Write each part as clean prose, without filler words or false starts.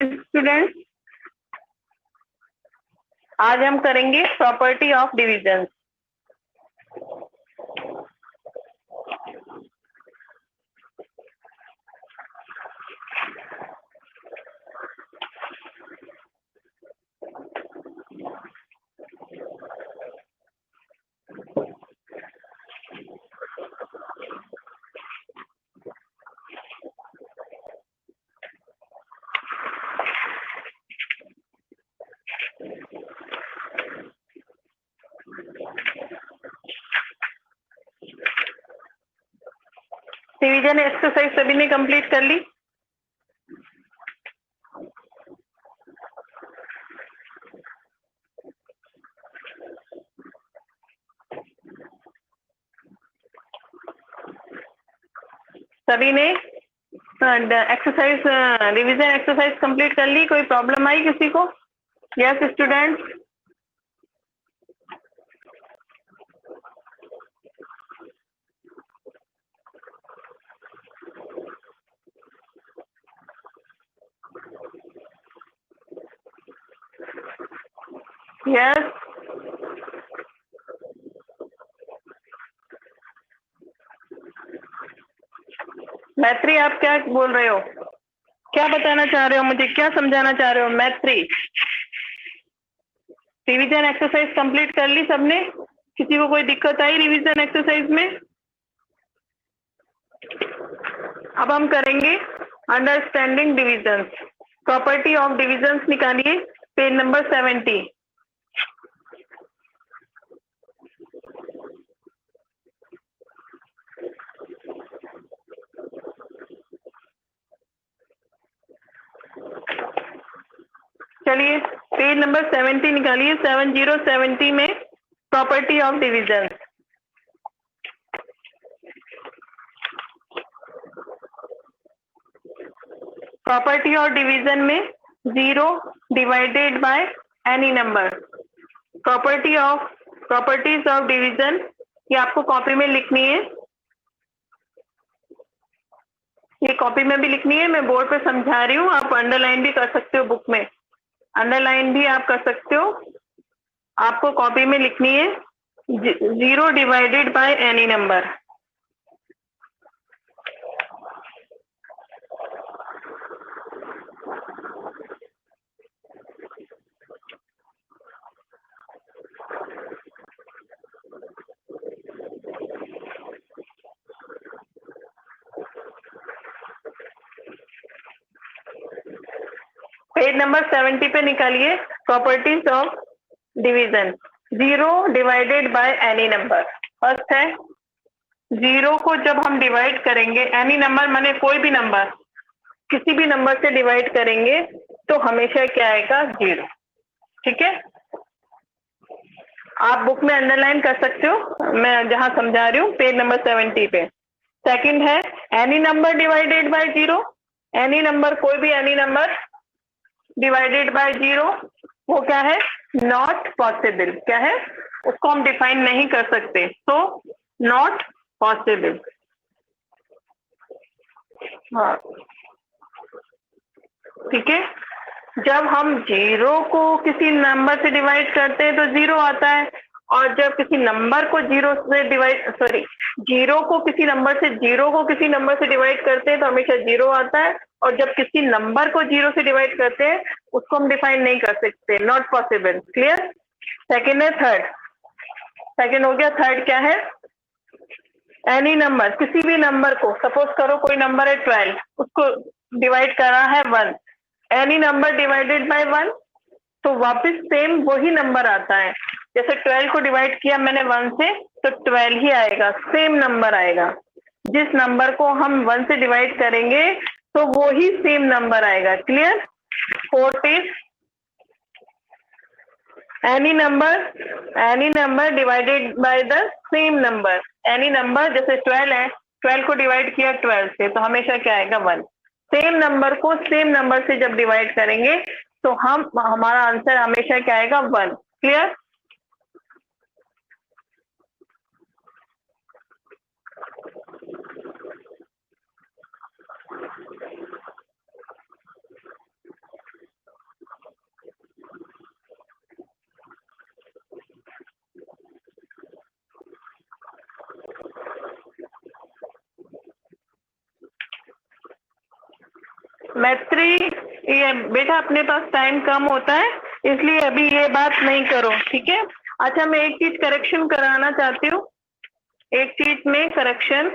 Students, आज हम करेंगे property of division. Division exercise सभी ने कंप्लीट कर ली? सभी ने एक्सरसाइज रिवीजन एक्सरसाइज कंप्लीट कर ली? कोई प्रॉब्लम आई किसी को? Yes students, yes. मैत्री, आप क्या बोल रहे हो? क्या बताना चाह रहे हो मुझे? क्या समझाना चाह रहे हो? मैत्री, रिवीजन एक्सरसाइज कंप्लीट कर ली सबने? किसी को कोई दिक्कत आई रिवीजन एक्सरसाइज में? अब हम करेंगे understanding divisions. Property of divisions निकालिए, पेज नंबर 70। चलिए पेज नंबर 70 निकालिए, 70 में property of division. Property of division में 0 divided by any number. Properties of division ये आपको कॉपी में लिखनी है, ये कॉपी में भी लिखनी है, मैं बोर्ड पे समझा रही हूँ। आप अंडरलाइन भी कर सकते हो, बुक में अंडरलाइन भी आप कर सकते हो। आपको कॉपी में लिखनी है 0 divided by any number. Page number 70 पे निकालिए properties of division. 0 divided by any number. First है 0 को जब हम डिवाइड करेंगे, एनी नंबर माने कोई भी नंबर, किसी भी नंबर से डिवाइड करेंगे तो हमेशा क्या आएगा? 0। ठीक है, आप बुक में अंडरलाइन कर सकते हो, मैं जहां समझा रही हूँ पेज नंबर 70 पे। सेकंड है any number divided by 0। Any number, कोई भी एनी नंबर डिवाइडेड बाय 0, वो क्या है? Not possible. क्या है? उसको हम डिफाइन नहीं कर सकते, तो नॉट पॉसिबल। हाँ, ठीक है। जब हम 0 को किसी नंबर से डिवाइड करते हैं तो 0 आता है, और जब किसी नंबर को 0 से डिवाइड 0 को किसी नंबर से डिवाइड करते हैं तो हमेशा 0 आता है, और जब किसी नंबर को 0 से डिवाइड करते हैं उसको हम डिफाइन नहीं कर सकते, नॉट पॉसिबल। क्लियर? सेकेंड है थर्ड। सेकेंड हो गया। थर्ड क्या है? एनी नंबर, किसी भी नंबर को, सपोज करो कोई नंबर है 12, उसको डिवाइड करा है 1। एनी नंबर डिवाइडेड बाय 1, तो वापस सेम वही नंबर आता है। जैसे 12 को डिवाइड किया मैंने 1 से, तो 12 ही आएगा, सेम नंबर आएगा। जिस नंबर को हम 1 से डिवाइड करेंगे तो वो ही सेम नंबर आएगा। Clear? Fourth is any number divided by the same number. Any number, जैसे 12 है, 12 को डिवाइड किया 12 से, तो हमेशा क्या आएगा? 1। सेम नंबर को सेम नंबर से जब डिवाइड करेंगे तो हमारा आंसर हमेशा क्या आएगा? 1। क्लियर? मैत्री, ये बेटा अपने पास टाइम कम होता है इसलिए अभी ये बात नहीं करो, ठीक है। अच्छा, मैं एक चीज करेक्शन कराना चाहती हूँ, एक चीज में करेक्शन,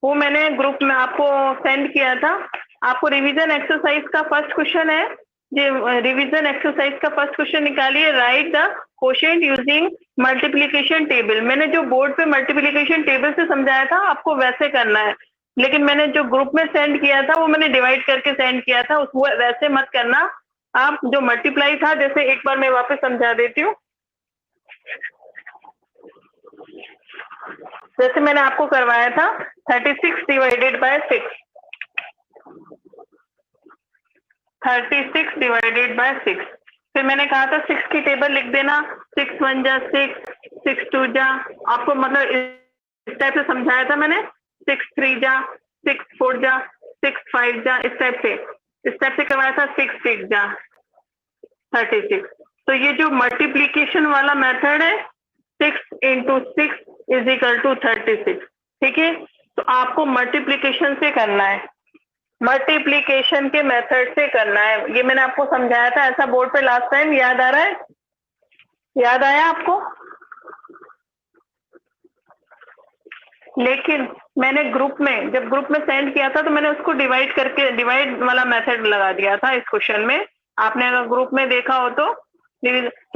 वो मैंने ग्रुप में आपको सेंड किया था। आपको रिवीजन एक्सरसाइज का फर्स्ट क्वेश्चन है, ये रिवीजन एक्सरसाइज का फर्स्ट क्वेश्चन निकालिए, right the quotient using multiplication table. मैंने जो बोर्ड पे मल्टीप्लिकेशन टेबल से समझाया था आपको वैसे करना है, लेकिन मैंने जो ग्रुप में सेंड किया था वो मैंने डिवाइड करके सेंड किया था, उसको वैसे मत करना। आप जो मल्टीप्लाई था, जैसे एक बार मैं वापस समझा देती हूँ, जैसे मैंने आपको करवाया था 36 डिवाइडेड बाय 6, 36 डिवाइडेड बाय 6। फिर मैंने कहा था 6 की टेबल लिख देना, 6 1 जा 6, 6 2 जा, आपको मतलब इस टाइप से समझाया था मैंने, 6 3 जा, 6 4 जा, 6 5 जा, इस टाइप से करवाया था, 6 6 जा 36। तो ये जो मल्टीप्लीकेशन वाला मेथड है, 6 इंटू 6 इज इक्वल टू 36, ठीक है। तो आपको मल्टीप्लीकेशन से करना है, मल्टीप्लीकेशन के मेथड से करना है, ये मैंने आपको समझाया था ऐसा बोर्ड पे लास्ट टाइम, याद आ रहा है? याद आया आपको? लेकिन मैंने जब ग्रुप में सेंड किया था तो मैंने उसको डिवाइड वाला मेथड लगा दिया था इस क्वेश्चन में। आपने अगर ग्रुप में देखा हो तो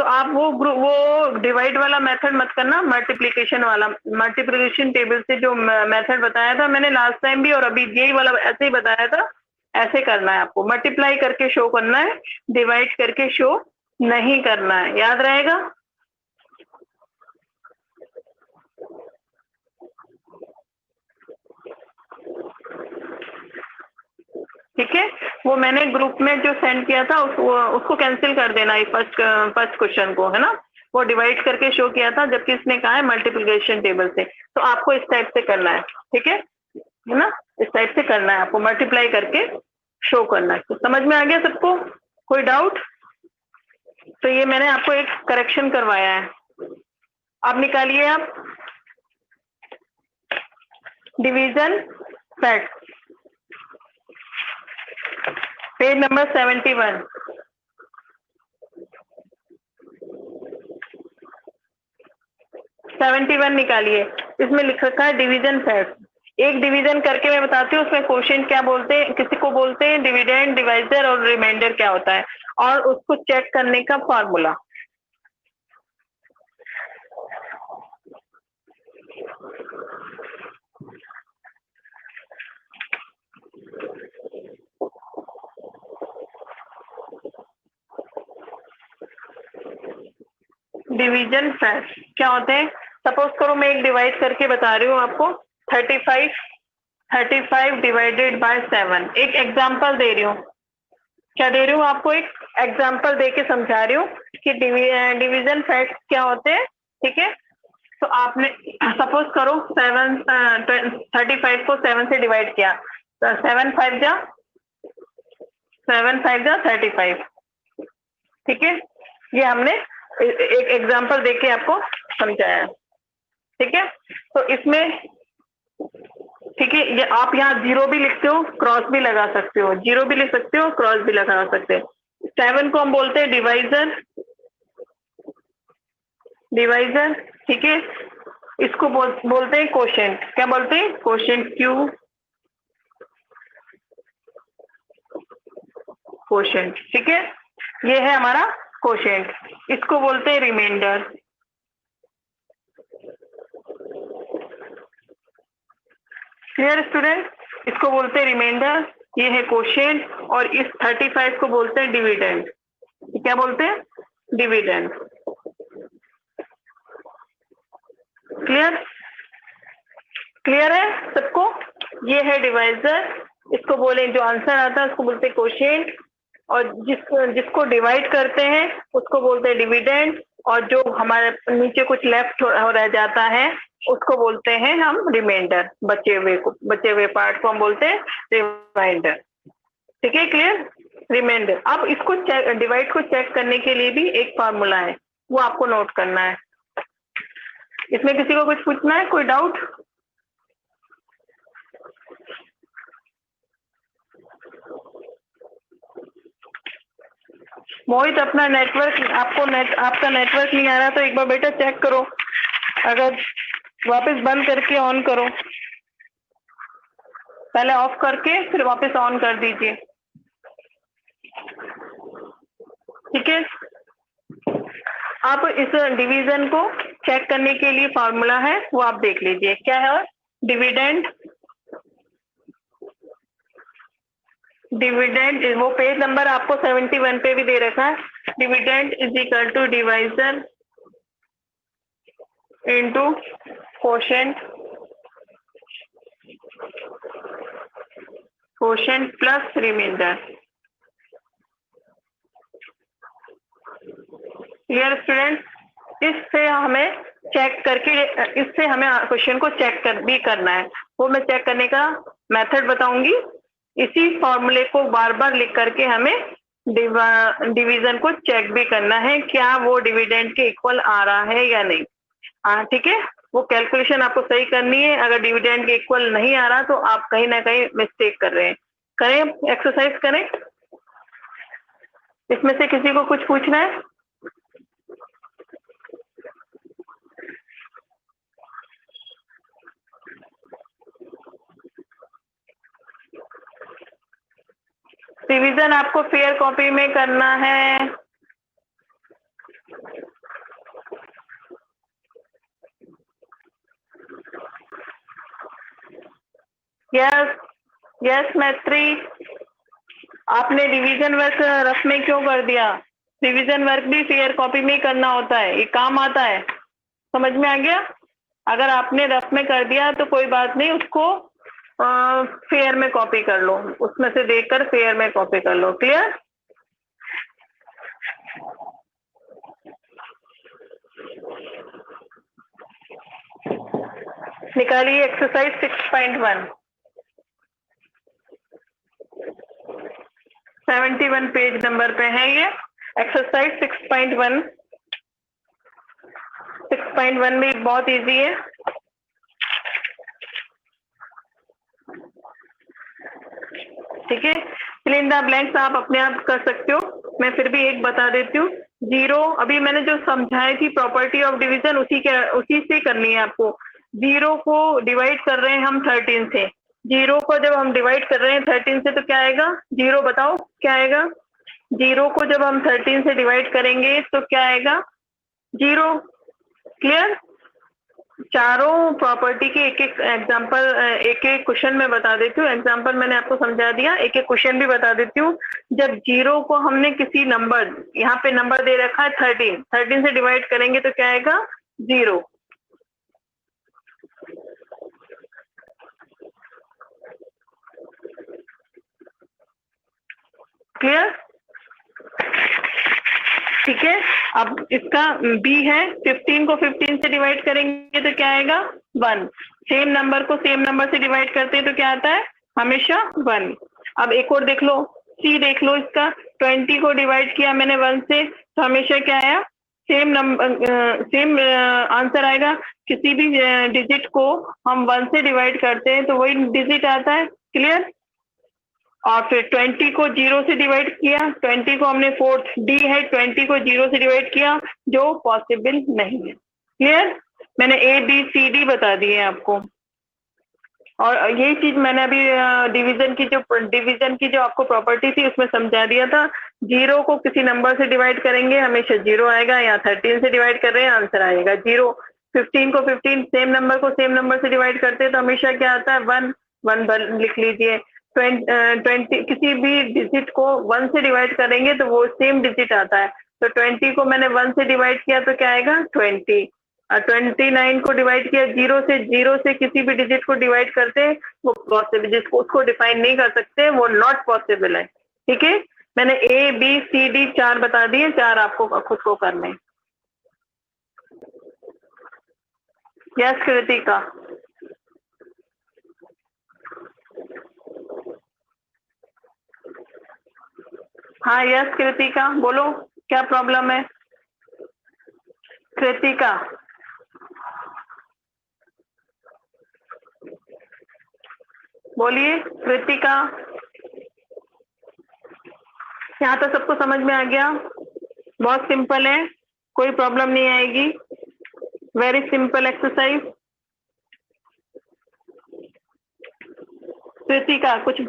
आप वो डिवाइड वाला मेथड मत करना, मल्टीप्लिकेशन वाला, मल्टीप्लिकेशन टेबल से जो मेथड बताया था मैंने लास्ट टाइम भी और अभी यही वाला ऐसे ही बताया था, ऐसे करना है आपको, मल्टीप्लाई करके शो करना है, डिवाइड करके शो नहीं करना है, याद रहेगा? ठीक है, वो मैंने ग्रुप में जो सेंड किया था उसको कैंसिल कर देना, ये फर्स्ट क्वेश्चन को, है ना, वो डिवाइड करके शो किया था जबकि इसने कहा है मल्टीप्लिकेशन टेबल से। तो आपको इस टाइप से करना है, ठीक है ना, इस टाइप से करना है आपको, मल्टीप्लाई करके शो करना है। तो समझ में आ गया सबको? कोई डाउट? तो ये मैंने आपको एक करेक्शन करवाया है, अब निकालिए आप डिवीजन फैक्ट, पेज नंबर 71। 71 निकालिए, इसमें लिख रखा है डिवीजन फैक्ट। एक डिवीजन करके मैं बताती हूँ उसमें क्वोशिएंट क्या बोलते हैं, किसी को बोलते हैं डिविडेंड, डिवाइजर और रिमाइंडर क्या होता है, और उसको चेक करने का फॉर्मूला। डिवीजन फैक्ट क्या होते हैं? सपोज करो मैं एक डिवाइड करके बता रही हूँ आपको, 35 डिवाइडेड बाय 7, एक एग्जांपल दे रही हूँ, क्या दे रही हूँ आपको, एक एग्जांपल दे के समझा रही हूँ कि डिवीजन फैक्ट क्या होते हैं, ठीक है। तो आपने सपोज करो 35 को 7 से डिवाइड किया, तो 7 5 जा 35, ठीक है। ये हमने एक एग्जांपल देके आपको समझाया, ठीक है। तो इसमें, ठीक है, ये आप यहाँ जीरो भी लिखते हो, क्रॉस भी लगा सकते हो, जीरो भी लिख सकते हो, क्रॉस भी लगा सकते हो। 7 को हम बोलते हैं डिवाइजर, ठीक है। इसको बोलते हैं क्वोशिएंट, क्या बोलते हैं? क्वोशिएंट, क्वोशिएंट, ठीक है। ये है हमारा क्वोशिएंट, इसको बोलते हैं रिमाइंडर। Clear student? इसको बोलते हैं रिमाइंडर, ये है क्वोशिएंट, और इस 35 को बोलते हैं डिविडेंड। क्या बोलते हैं? डिविडेंड। क्लियर? क्लियर है सबको? ये है डिवाइजर, इसको बोले, जो आंसर आता है उसको बोलते हैं क्वोशिएंट, और जिसको डिवाइड करते हैं उसको बोलते हैं डिविडेंड, और जो हमारे नीचे कुछ लेफ्ट रह जाता है उसको बोलते हैं हम रिमाइंडर, बचे हुए पार्ट को हम बोलते हैं रिमाइंडर, ठीक है। क्लियर? रिमाइंडर। अब इसको डिवाइड को चेक करने के लिए भी एक फार्मूला है, वो आपको नोट करना है। इसमें किसी को कुछ पूछना है, कोई डाउट? मोहित अपना नेटवर्क, आपका नेटवर्क नहीं आ रहा तो एक बार बेटा चेक करो, अगर वापस बंद करके ऑन करो, पहले ऑफ करके फिर वापस ऑन कर दीजिए, ठीक है। आप इस डिवीजन को चेक करने के लिए फॉर्मूला है वो आप देख लीजिए, क्या है? डिविडेंड, वो पेज नंबर आपको 71 पे भी दे रखा है। Dividend is equal to divisor into quotient plus remainder. Clear student? इससे हमें चेक करके, इससे हमें क्वेश्चन को चेक करना है, वो मैं चेक करने का मेथड बताऊंगी। इसी फॉर्मूले को बार बार लिख करके हमें डिवीजन को चेक भी करना है, क्या वो डिविडेंड के इक्वल आ रहा है या नहीं। ठीक है, वो कैलकुलेशन आपको सही करनी है। अगर डिविडेंड के इक्वल नहीं आ रहा तो आप कहीं ना कहीं मिस्टेक कर रहे हैं। करें, एक्सरसाइज करें। इसमें से किसी को कुछ पूछना है? रिवीजन आपको फेयर कॉपी में करना है। यस मैत्री, आपने रिवीजन वर्क रफ में क्यों कर दिया? रिवीजन वर्क भी फेयर कॉपी में ही करना होता है, ये काम आता है। समझ में आ गया? अगर आपने रफ में कर दिया तो कोई बात नहीं, उसको फेयर में कॉपी कर लो, उसमें से देखकर फेयर में कॉपी कर लो। क्लियर? निकालिए एक्सरसाइज 6.1, 71 पेज नंबर पे है ये एक्सरसाइज 6.1। 6.1 भी बहुत इजी है। ठीक है, फिल इन द ब्लैंक्स आप अपने आप कर सकते हो, मैं फिर भी एक बता देती हूँ। जीरो, अभी मैंने जो समझाई थी प्रॉपर्टी ऑफ डिवीजन, उसी से करनी है आपको। जीरो को डिवाइड कर रहे हैं हम 13 से, जीरो को जब हम डिवाइड कर रहे हैं 13 से तो क्या आएगा? जीरो, बताओ क्या आएगा? जीरो को जब हम 13 से डिवाइड करेंगे तो क्या आएगा? जीरो। क्लियर? चारों प्रॉपर्टी के एक एक एग्जाम्पल, एक एक क्वेश्चन में बता देती हूँ। एग्जाम्पल मैंने आपको समझा दिया, एक एक क्वेश्चन भी बता देती हूँ। जब जीरो को हमने किसी नंबर, यहाँ पे नंबर दे रखा है 13 से डिवाइड करेंगे तो क्या आएगा? जीरो। क्लियर? ठीक है, अब इसका बी है, 15 को 15 से डिवाइड करेंगे तो क्या आएगा? 1। सेम नंबर को सेम नंबर से डिवाइड करते हैं तो क्या आता है? हमेशा 1। अब एक और देख लो, सी देख लो इसका, 20 को डिवाइड किया मैंने 1 से तो हमेशा क्या आया? सेम नंबर, सेम आंसर आएगा। किसी भी डिजिट को हम 1 से डिवाइड करते हैं तो वही डिजिट आता है। क्लियर? और फिर 20 को 0 से डिवाइड किया, 20 को हमने फोर्थ, डी है, 20 को 0 से डिवाइड किया, जो पॉसिबल नहीं है। क्लियर? मैंने ए बी सी डी बता दिए आपको, और यही चीज मैंने अभी डिवीजन की जो आपको प्रॉपर्टी थी उसमें समझा दिया था। जीरो को किसी नंबर से डिवाइड करेंगे हमेशा जीरो आएगा, या 13 से डिवाइड कर रहे हैं आंसर आएगा जीरो। 15 को 15 सेम नंबर को सेम नंबर से डिवाइड करते हैं तो हमेशा क्या आता है? 1। 1 लिख लीजिए। 20 किसी भी डिजिट को 1 से डिवाइड करेंगे तो वो सेम डिजिट आता है, तो 20 को मैंने 1 से डिवाइड किया तो क्या आएगा? 20। 29 को डिवाइड किया, जीरो से किसी भी डिजिट को डिवाइड करते हैं वो पॉसिबल, जिसको उसको डिफाइन नहीं कर सकते वो नॉट पॉसिबल है। ठीक है, मैंने ए बी सी डी 4 बता दिए, 4 आपको खुद को करने। यस कृतिका? हाँ यस कृतिका, बोलो क्या प्रॉब्लम है? कृतिका, बोलिए कृतिका। यहाँ तो सबको समझ में आ गया? बहुत सिंपल है, कोई प्रॉब्लम नहीं आएगी। Very simple exercise. कृतिका कुछ,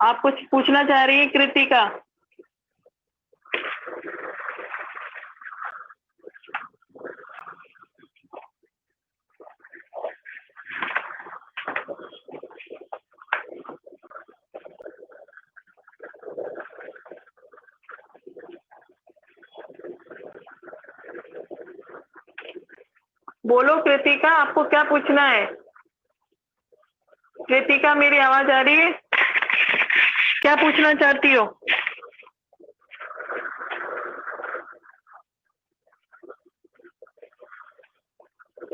आप कुछ पूछना चाह रही है कृतिका? बोलो कृतिका, आपको क्या पूछना है? कृतिका मेरी आवाज आ रही है? क्या पूछना चाहती हो?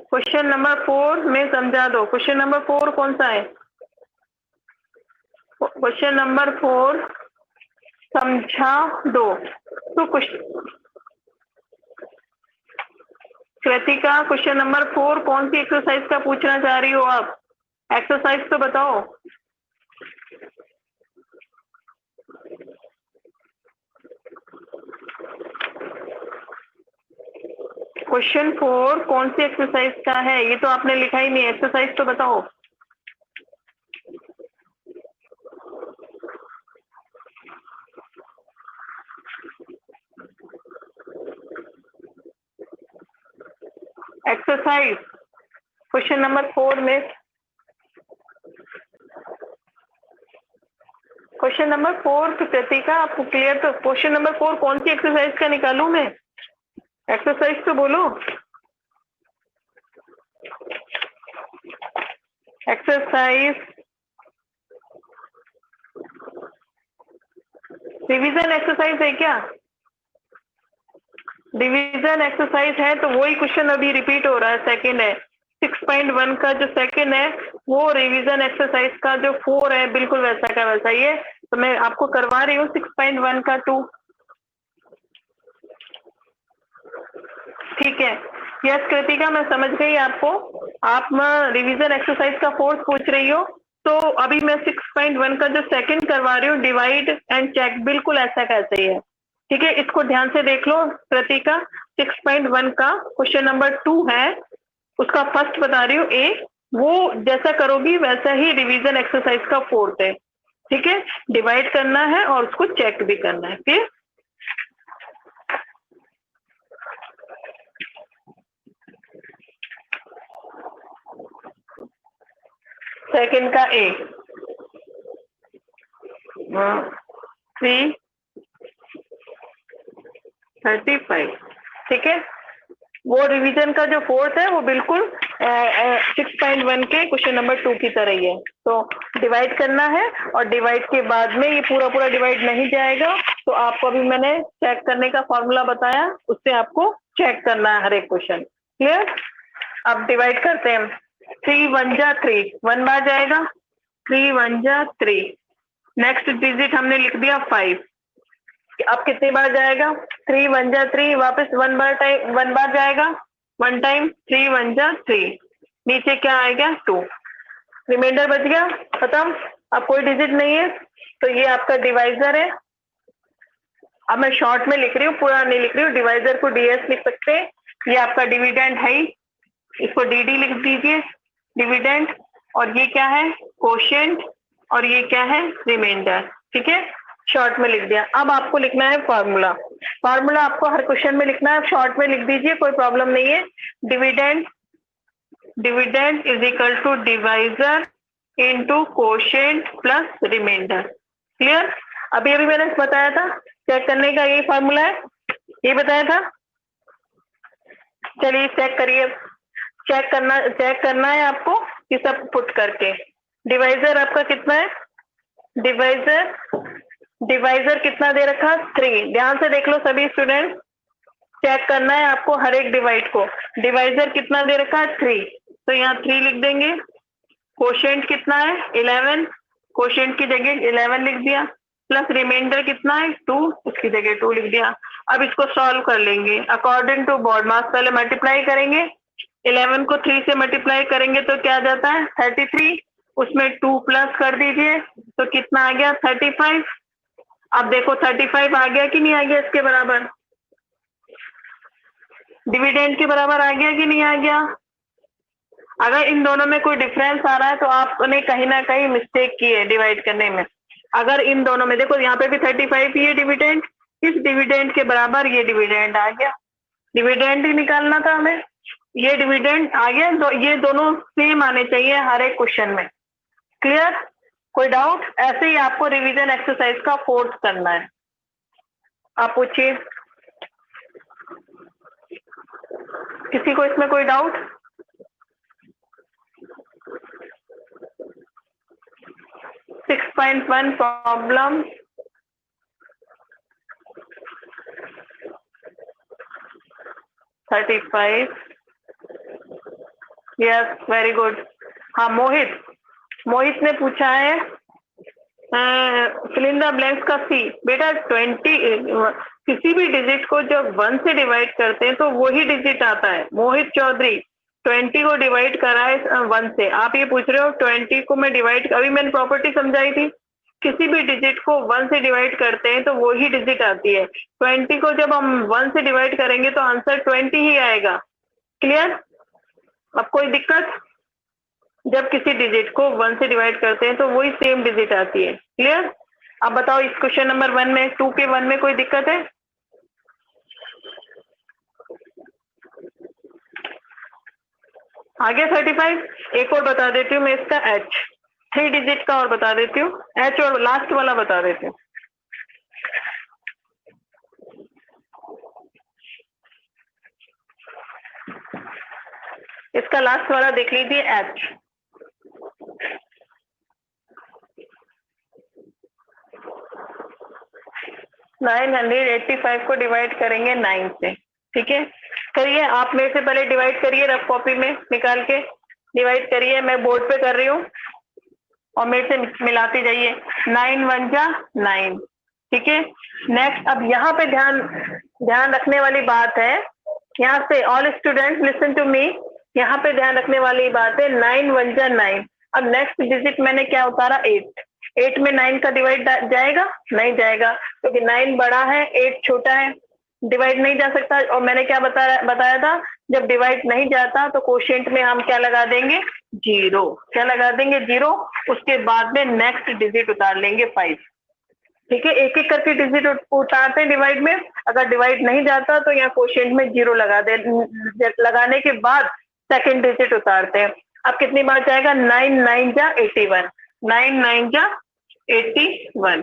क्वेश्चन नंबर 4 में समझा दो। क्वेश्चन नंबर 4 कौन सा है? क्वेश्चन नंबर 4 समझा दो। तो कृतिका क्वेश्चन नंबर 4 कौन सी एक्सरसाइज का पूछना चाह रही हो आप? एक्सरसाइज तो बताओ। क्वेश्चन 4 कौन सी एक्सरसाइज का है? ये तो आपने लिखा ही नहीं, एक्सरसाइज तो बताओ। एक्सरसाइज क्वेश्चन नंबर 4 में, क्वेश्चन नंबर 4 कृतिका आपको क्लियर? तो क्वेश्चन नंबर 4 कौन सी एक्सरसाइज का निकालूं मैं? एक्सरसाइज तो बोलो। एक्सरसाइज रिवीजन एक्सरसाइज है क्या? डिवीजन एक्सरसाइज है तो वही क्वेश्चन अभी रिपीट हो रहा है, सेकंड है। 6.1 का जो सेकंड है वो रिवीजन एक्सरसाइज का जो 4 है बिल्कुल वैसा का वैसा ही है। तो मैं आपको करवा रही हूँ 6.1 का 2। ठीक है, यस कृतिका मैं समझ गई आपको। आप रिवीजन एक्सरसाइज का 4 पूछ रही हो, तो अभी मैं 6.1 का जो सेकंड करवा रही हूँ डिवाइड एंड चेक, बिल्कुल ऐसा कैसे ही है। ठीक है, इसको ध्यान से देख लो कृतिका। 6.1 का क्वेश्चन नंबर 2 है, उसका फर्स्ट बता रही हूँ ए, वो जैसा करोगी वैसा ही रिवीजन एक्सरसाइज का 4th है। ठीक है, डिवाइड करना है और उसको चेक भी करना है। फिर सेकंड का ए 335। ठीक है, वो रिवीजन का जो 4th है वो बिल्कुल 6.1 के क्वेश्चन नंबर 2 की तरह ही है। तो डिवाइड करना है और डिवाइड के बाद में ये पूरा पूरा डिवाइड नहीं जाएगा, तो आपको अभी मैंने चेक करने का फॉर्मूला बताया, उससे आपको चेक करना है हर एक क्वेश्चन। क्लियर? अब डिवाइड करते हैं। 3 1 जा 3, 1 बार जाएगा, 3 1 जा 3। नेक्स्ट डिजिट हमने लिख दिया 5। अब कितनी बार जाएगा? 3 1 जा 3, वापस 1 बार जाएगा, 1 टाइम। 3 1 जा 3, नीचे क्या आएगा? 2। रिमाइंडर बच गया, खत्म। अब कोई डिजिट नहीं है, तो ये आपका डिवाइजर है। अब मैं शॉर्ट में लिख रही हूँ, पूरा नहीं लिख रही हूँ। डिवाइजर को डीएस लिख सकते हैं। ये आपका डिविडेंड है, इसको डीडी लिख दीजिए, डिविडेंड। और ये क्या है? कोशेंट। और ये क्या है? रिमाइंडर। ठीक है, शॉर्ट में लिख दिया। अब आपको लिखना है फॉर्मूला। फॉर्मूला आपको हर क्वेश्चन में लिखना है, शॉर्ट में लिख दीजिए, कोई प्रॉब्लम नहीं है। Dividend is equal to divisor into quotient plus remainder. Clear? अभी अभी मैंने बताया था चेक करने का, यही फॉर्मूला है, ये बताया था। चलिए चेक करिए। चेक करना है आपको ये सब पुट करके। डिवाइजर आपका कितना है? डिवाइजर कितना दे रखा? 3। ध्यान से देख लो सभी स्टूडेंट, चेक करना है आपको हर एक डिवाइड को। डिवाइजर कितना दे रखा है? 3, तो यहाँ 3 लिख देंगे। कोशेंट कितना है? 11, कोशेंट की जगह 11 लिख दिया, प्लस रिमाइंडर कितना है? 2, उसकी जगह 2 लिख दिया। अब इसको सॉल्व कर लेंगे अकॉर्डिंग टू बॉड मास। पहले मल्टीप्लाई करेंगे, 11 को 3 से मल्टीप्लाई करेंगे तो क्या जाता है? 33, उसमें 2 प्लस कर दीजिए तो कितना आ गया? 35। अब देखो 35 आ गया कि नहीं आ गया इसके बराबर? डिविडेंड के बराबर आ गया कि नहीं आ गया? अगर इन दोनों में कोई डिफरेंस आ रहा है तो आपने कहीं ना कहीं मिस्टेक की है डिवाइड करने में। अगर इन दोनों में देखो यहाँ पे भी 35 ही है डिविडेंड, इस डिविडेंड के बराबर ये डिविडेंड आ गया, डिविडेंड ही निकालना था हमें, ये डिविडेंड आ गया। ये दोनों सेम आने चाहिए हर एक क्वेश्चन में। क्लियर? कोई डाउट? ऐसे ही आपको रिवीजन एक्सरसाइज का फोर्थ करना है। आप पूछिए, किसी को इसमें कोई doubt? Six 6.1 problem, $35। Yes, very good. हाँ, मोहित ने पूछा है फिल इन द ब्लैंक्स का सी। बेटा 20 किसी भी डिजिट को जब 1 से डिवाइड करते हैं तो वही डिजिट आता है। मोहित चौधरी 20 को डिवाइड करा है 1 से, आप ये पूछ रहे हो 20 को मैं डिवाइड, अभी मैंने प्रॉपर्टी समझाई थी, किसी भी डिजिट को 1 से डिवाइड करते हैं तो वही डिजिट आती है। 20 को जब हम 1 से डिवाइड करेंगे तो आंसर 20 ही आएगा। क्लियर? अब कोई दिक्कत? जब किसी डिजिट को 1 से डिवाइड करते हैं तो वही सेम डिजिट आती है। क्लियर? अब बताओ इस क्वेश्चन नंबर 1 में 2 के 1 में कोई दिक्कत है? आ गया 35? एक और बता देती हूँ मैं इसका H, 3 डिजिट का और बता देती हूँ, H और लास्ट वाला बता देती हूँ। इसका लास्ट वाला देख लीजिए H। $985 को डिवाइड करेंगे 9 से। ठीक है, करिए आप मेरे से पहले डिवाइड करिए, रफ कॉपी में निकाल के डिवाइड करिए। मैं बोर्ड पे कर रही हूँ और मेरे से मिलाते जाइए। 9 1 जा 9। ठीक है, नेक्स्ट अब यहाँ पे ध्यान रखने वाली बात है, यहाँ से all students listen to me, यहाँ पे ध्यान रखने वाली बात है 9 1 जा 9। अब नेक्स्ट डिजिट मैंने क्या उतारा? 8 में 9 का डिवाइड जाएगा? नहीं जाएगा, क्योंकि 9 बड़ा है 8 छोटा है, डिवाइड नहीं जा सकता। और मैंने क्या बताया था, जब डिवाइड नहीं जाता तो कोशेंट में हम क्या लगा देंगे? 0। क्या लगा देंगे? 0। उसके बाद में नेक्स्ट डिजिट उतार लेंगे 5। ठीक है, एक एक करके डिजिट उतारते हैं डिवाइड में। अगर डिवाइड नहीं जाता तो यहाँ कोशेंट में 0 लगाने के बाद सेकेंड डिजिट उतारते हैं। अब कितनी बार जाएगा? 9 9 जा 81, 9 9 जा 81।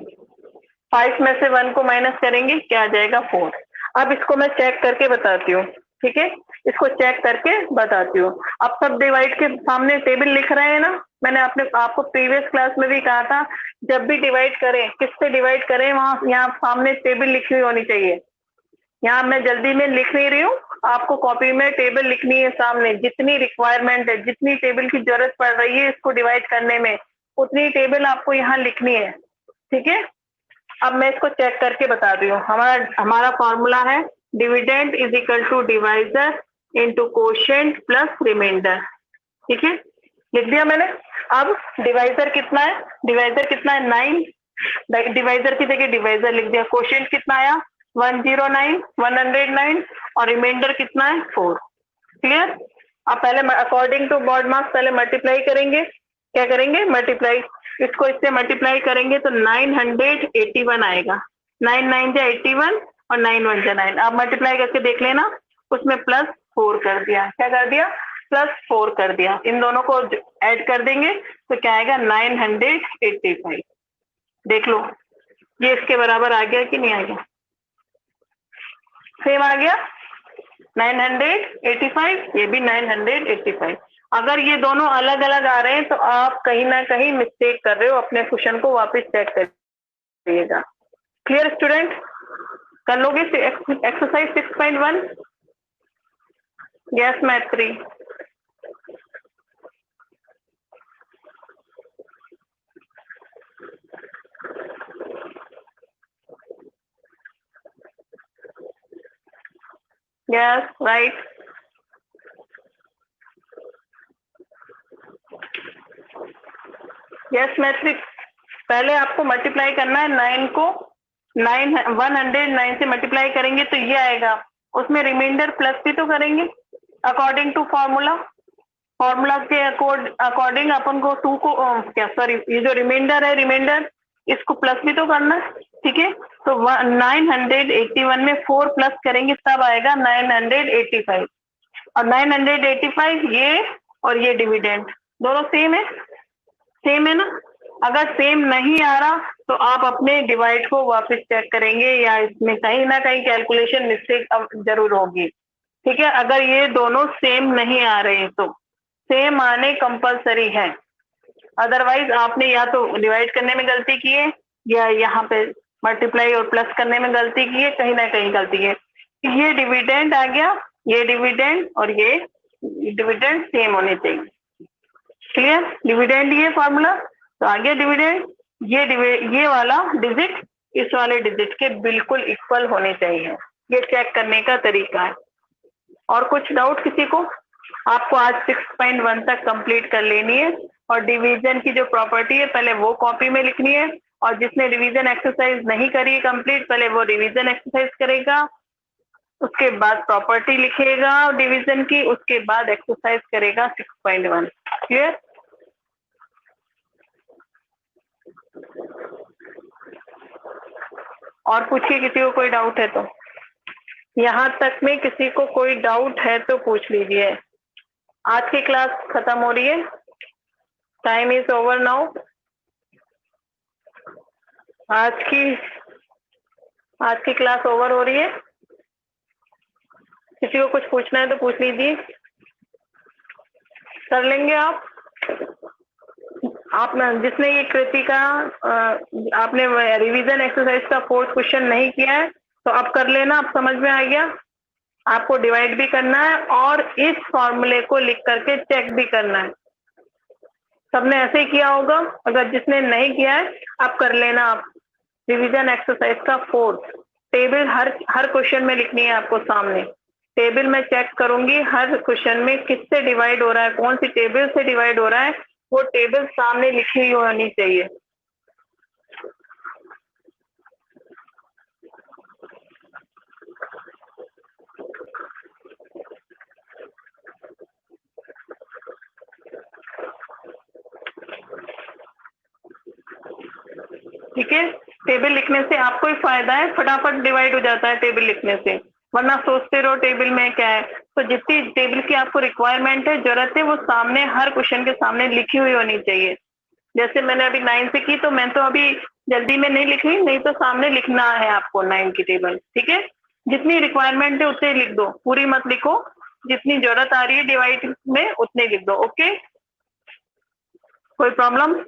5 में से 1 को माइनस करेंगे, क्या आ जाएगा? 4। अब इसको मैं चेक करके बताती हूँ। ठीक है, इसको चेक करके बताती हूँ। अब सब डिवाइड के सामने टेबल लिख रहे हैं ना, मैंने आपको प्रीवियस क्लास में भी कहा था, जब भी डिवाइड करें, किससे डिवाइड करें, वहां यहाँ सामने टेबल लिखी हुई होनी चाहिए। यहाँ मैं जल्दी में लिख नहीं रही हूँ, आपको कॉपी में टेबल लिखनी है सामने, जितनी रिक्वायरमेंट है, जितनी टेबल की जरूरत पड़ रही है इसको डिवाइड करने में, उतनी टेबल आपको यहाँ लिखनी है। ठीक है, अब मैं इसको चेक करके बता रही हूँ। हमारा फॉर्मूला है dividend is equal to divisor into quotient plus remainder. ठीक है, लिख दिया मैंने। अब डिवाइजर कितना है? डिवाइजर कितना है? 9। डिवाइजर की जगह डिवाइजर लिख दिया। कोशेंट कितना आया? 109, 109, और रिमाइंडर कितना है? 4। क्लियर? अब पहले अकॉर्डिंग टू बोर्ड मार्क्स पहले मल्टीप्लाई करेंगे। क्या करेंगे? मल्टीप्लाई। इसको इससे मल्टीप्लाई करेंगे तो 981 आएगा। 9 9 जा 81 और 9 1 जा 9। आप मल्टीप्लाई करके देख लेना, उसमें +4 कर दिया। क्या कर दिया? +4 कर दिया। इन दोनों को ऐड कर देंगे तो क्या आएगा? 985। देख लो, ये इसके बराबर आ गया कि नहीं आ गया? सेम आ गया 985, ये भी 985। अगर ये दोनों अलग अलग आ रहे हैं तो आप कहीं ना कहीं मिस्टेक कर रहे हो, अपने क्वेश्चन को वापस चेक करिएगा। Clear student? कर लोगे exercise 6.1? Yes math 3। Yes right. Yes matrix, पहले आपको मल्टीप्लाई करना है 9 को, 109 से मल्टीप्लाई करेंगे तो ये आएगा। उसमें रिमाइंडर प्लस भी तो करेंगे अकॉर्डिंग टू फॉर्मूला। फॉर्मूला के अकॉर्डिंग अपन को टू को क्या सॉरी ये जो रिमाइंडर है रिमाइंडर इसको प्लस भी तो करना है, ठीक है। तो 981 में 4 प्लस करेंगे तब आएगा 985, और 985 ये और ये डिविडेंड दोनों सेम है ना। अगर सेम नहीं आ रहा तो आप अपने डिवाइड को वापस चेक करेंगे या इसमें कहीं ना कहीं कैलकुलेशन मिस्टेक जरूर होगी, ठीक है। अगर ये दोनों सेम नहीं आ रहे तो सेम आने कंपलसरी है, अदरवाइज आपने या तो डिवाइड करने में गलती की है या यहाँ पे मल्टीप्लाई और प्लस करने में गलती की है, कहीं ना कहीं गलती है। ये डिविडेंड आ गया, ये डिविडेंड और ये डिविडेंड सेम होने चाहिए, क्लियर। डिविडेंड ये फॉर्मूला तो आ गया डिविडेंड, ये वाला डिजिट इस वाले डिजिट के बिल्कुल इक्वल होने चाहिए, ये चेक करने का तरीका है। और कुछ डाउट किसी को? आपको आज 6.1 तक कंप्लीट कर लेनी है, और डिवीजन की जो प्रॉपर्टी है पहले वो कॉपी में लिखनी है, और जिसने रिवीजन एक्सरसाइज नहीं करी कंप्लीट पहले वो रिवीजन एक्सरसाइज करेगा, उसके बाद प्रॉपर्टी लिखेगा डिवीजन की, उसके बाद एक्सरसाइज करेगा 6.1। क्लियर? और पूछिए किसी को कोई डाउट है तो। यहाँ तक में किसी को कोई डाउट है तो पूछ लीजिए। आज की क्लास खत्म हो रही है, टाइम इज ओवर नाउ। आज की क्लास ओवर हो रही है। किसी को कुछ पूछना है तो पूछ लीजिए, कर लेंगे आप जिसने ये कृतिका आपने रिवीजन एक्सरसाइज का 4th क्वेश्चन नहीं किया है तो अब कर लेना, अब समझ में आ गया। आपको डिवाइड भी करना है और इस फॉर्मूले को लिख करके चेक भी करना है। सबने ऐसे ही किया होगा, अगर जिसने नहीं किया है आप कर लेना। आप रिवीजन एक्सरसाइज का 4th टेबल हर क्वेश्चन में लिखनी है आपको सामने। टेबल में चेक करूंगी हर क्वेश्चन में किससे डिवाइड हो रहा है, कौन सी टेबल से डिवाइड हो रहा है, वो टेबल सामने लिखी हुई होनी चाहिए। ठीक है, टेबल लिखने से आपको ही फायदा है, फटाफट डिवाइड हो जाता है टेबल लिखने से, वरना सोचते रहो टेबल में क्या है। तो जितनी टेबल की आपको रिक्वायरमेंट है, जरूरत है, वो सामने हर क्वेश्चन के सामने लिखी हुई होनी चाहिए। जैसे मैंने अभी 9 से की तो मैं तो अभी जल्दी में नहीं लिख रही, नहीं तो सामने लिखना है आपको 9 की टेबल। ठीक है, जितनी रिक्वायरमेंट है उतने लिख दो, पूरी मत लिखो, जितनी जरूरत आ रही है डिवाइड में उतने लिख दो। ओके, कोई प्रॉब्लम?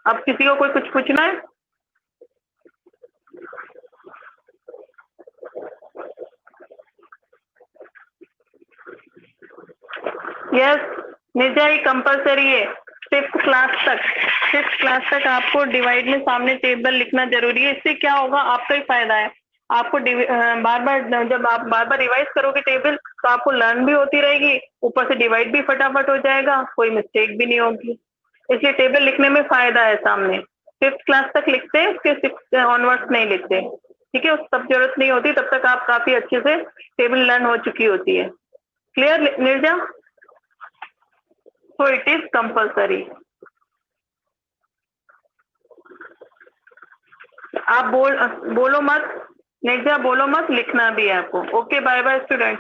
अब किसी को कोई कुछ पूछना है? यस, निजा ही कंपलसरी है। 5th क्लास तक आपको डिवाइड में सामने टेबल लिखना जरूरी है। इससे क्या होगा, आपका ही फायदा है। आपको बार बार जब आप बार बार रिवाइज करोगे टेबल तो आपको लर्न भी होती रहेगी, ऊपर से डिवाइड भी फटाफट हो जाएगा, कोई मिस्टेक भी नहीं होगी। इसलिए टेबल लिखने में फायदा है सामने। 5th क्लास तक लिखते हैं, उसके 6th ऑनवर्ड्स नहीं लिखते। ठीक है, उस तब जरूरत नहीं होती, तब तक आप काफी अच्छे से टेबल लर्न हो चुकी होती है। Clear Nirja? So it is compulsory. आप बोलो मत निर्जा, बोलो मत, लिखना भी है आपको। Okay, bye bye student.